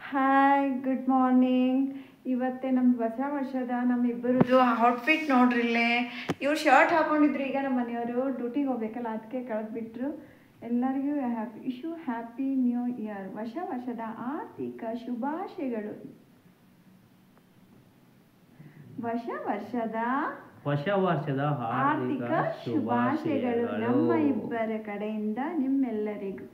Hi, good morning. ಇವತ್ತೇ ನಮ್ದು ಹೊಸ ವರ್ಷದ ನಮ್ಮಿಬ್ಬರದು ಔಟ್ಫಿಟ್ ನೋಡ್ರಿಲ್ಲೇ. ಇವ್ರು ಶರ್ಟ್ ಹಾಕೊಂಡಿದ್ರು. ಈಗ ನಮ್ಮ ಮನೆಯವರು ಡ್ಯೂಟಿಗೆ ಹೋಗ್ಬೇಕಲ್ಲ, ಅದಕ್ಕೆ ಕಳೆದ್ಬಿಟ್ರು. ಎಲ್ಲರಿಗೂ ಹ್ಯಾಪಿ ನ್ಯೂ ಇಯರ್. ಹೊಸ ವರ್ಷದ ಆರ್ಥಿಕ ಶುಭಾಶಯಗಳು. ಹೊಸ ವರ್ಷದ ಆರ್ಥಿಕ ಶುಭಾಶಯಗಳು ನಮ್ಮ ಇಬ್ಬರ ಕಡೆಯಿಂದ ನಿಮ್ಮೆಲ್ಲರಿಗೂ.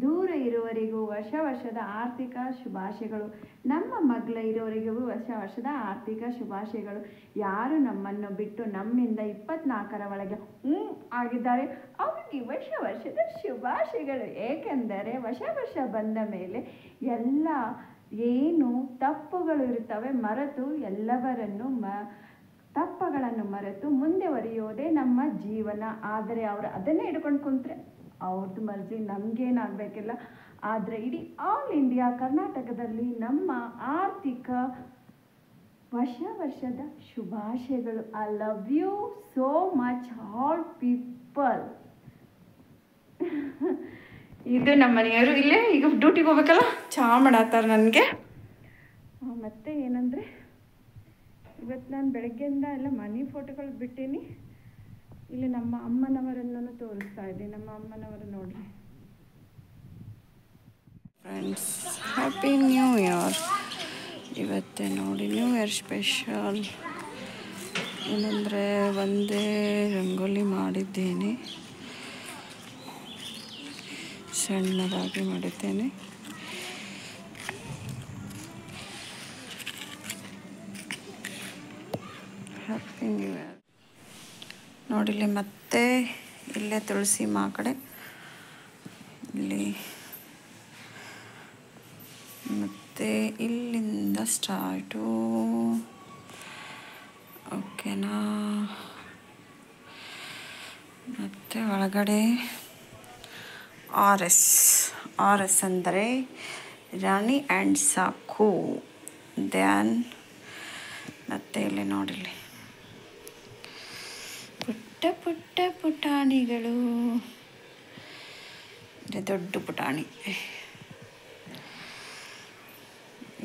ದೂರ ಇರುವವರಿಗೂ ಹೊಸ ವರ್ಷದ ಆರ್ಥಿಕ ಶುಭಾಶಯಗಳು. ನಮ್ಮ ಮಗ್ಲ ಇರೋವರಿಗೂ ಹೊಸ ವರ್ಷದ ಆರ್ಥಿಕ ಶುಭಾಶಯಗಳು. ಯಾರು ನಮ್ಮನ್ನು ಬಿಟ್ಟು ನಮ್ಮಿಂದ 24ರ ಒಳಗೆ ಆಗಿದ್ದಾರೆ ಅವರಿಗೆ ಹೊಸ ವರ್ಷದ ಶುಭಾಶಯಗಳು. ಏಕೆಂದರೆ ಹೊಸ ವರ್ಷ ಬಂದ ಮೇಲೆ ಎಲ್ಲ ಏನು ತಪ್ಪುಗಳು ಇರುತ್ತವೆ ಮರೆತು ಎಲ್ಲವರನ್ನು ತಪ್ಪುಗಳನ್ನು ಮರೆತು ಮುಂದೆ ಒರೆಯೋದೇ ನಮ್ಮ ಜೀವನ. ಆದರೆ ಅವರು ಅದನ್ನೇ ಹಿಡ್ಕೊಂಡು ಕುಂತ್ರೆ ಅವ್ರದ್ದು ಮರ್ಜಿ, ನಮಗೇನಾಗಬೇಕಿಲ್ಲ. ಆದರೆ ಇಡೀ ಆಲ್ ಇಂಡಿಯಾ ಕರ್ನಾಟಕದಲ್ಲಿ ನಮ್ಮ ಆರ್ಥಿಕ ಹೊಸ ವರ್ಷದ ಶುಭಾಶಯಗಳು. I love you so much all people. ಇದು ನಮ್ಮ ಮನೆಯವರು. ಇಲ್ಲೇ ಈಗ ಡ್ಯೂಟಿಗೆ ಹೋಗ್ಬೇಕಲ್ಲ, ಚಹಾ ಮಾಡತ್ತಾರೆ ನನಗೆ. ಮತ್ತು ಏನಂದರೆ ಇವತ್ತು ನಾನು ಬೆಳಗ್ಗೆಯಿಂದ ಎಲ್ಲ ಮನೆ ಫೋಟೋಗಳು ಬಿಟ್ಟೀನಿ. ಇಲ್ಲಿ ನಮ್ಮ ಅಮ್ಮನವರನ್ನು ತೋರಿಸ್ತಾ ಇದ್ದೀನಿ. ನಮ್ಮ ಅಮ್ಮನವರು ನೋಡ್ರಿ ಫ್ರೆಂಡ್ಸ್, ಹ್ಯಾಪಿ ನ್ಯೂ ಇಯರ್. ಇವತ್ತೇ ನೋಡಿ ನ್ಯೂ ಇಯರ್ ಸ್ಪೆಷಲ್ ಏನಂದರೆ ಒಂದೇ ರಂಗೋಲಿ ಮಾಡಿದ್ದೇನೆ, ಸಣ್ಣದಾಗಿ ಮಾಡಿದ್ದೇನೆ. Happy new year. ನೋಡಿಲ್ಲಿ ಮತ್ತೆ ಇಲ್ಲೇ ತುಳಸಿ ಮಾ ಕಡೆ ಇಲ್ಲಿ ಮತ್ತು ಇಲ್ಲಿಂದ ಸ್ಟಾರ್ಟು. ಓಕೆನಾ? ಮತ್ತು ಒಳಗಡೆ ಆರ್ ಎಸ್ ಅಂದರೆ ರಾಣಿ ಆ್ಯಂಡ್ ಸಾಕು. ದ್ಯಾನ್ ಮತ್ತು ಇಲ್ಲಿ ನೋಡಿಲ್ಲಿ ಪುಟ್ಟ ಪುಟ್ಟ ಪುಟಾಣಿಗಳು. ದೊಡ್ಡ ಪುಟಾಣಿ.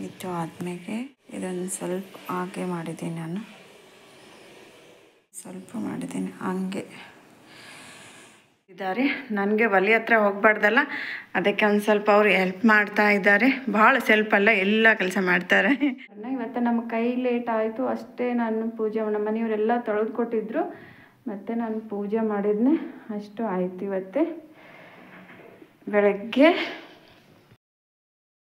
ಇದು ಆದಮೇಲೆ ಇದನ್ನು ಸ್ವಲ್ಪ ಹಾಗೆ ಮಾಡಿದ್ದೀನಿ, ನಾನು ಸ್ವಲ್ಪ ಮಾಡಿದ್ದೀನಿ ಹಂಗೆ ಇದ್ದಾರೆ. ನನಗೆ ಒಲೆ ಹತ್ರ ಹೋಗ್ಬಾರ್ದಲ್ಲ, ಅದಕ್ಕೆ ಒಂದು ಸ್ವಲ್ಪ ಅವರು ಹೆಲ್ಪ್ ಮಾಡ್ತಾ ಇದ್ದಾರೆ. ಭಾಳ ಸ್ವಲ್ಪ ಅಲ್ಲ, ಎಲ್ಲ ಕೆಲಸ ಮಾಡ್ತಾರೆ. ಇವತ್ತು ನಮ್ಮ ಕೈ ಲೇಟ್ ಆಯಿತು ಅಷ್ಟೇ. ನಾನು ಪೂಜೆ ನಮ್ಮ ಮನೆಯವರೆಲ್ಲ ತೊಳೆದುಕೊಟ್ಟಿದ್ರು, ಮತ್ತು ನಾನು ಪೂಜೆ ಮಾಡಿದ್ನೆ ಅಷ್ಟು ಆಯಿತು. ಇವತ್ತೇ ಬೆಳಗ್ಗೆ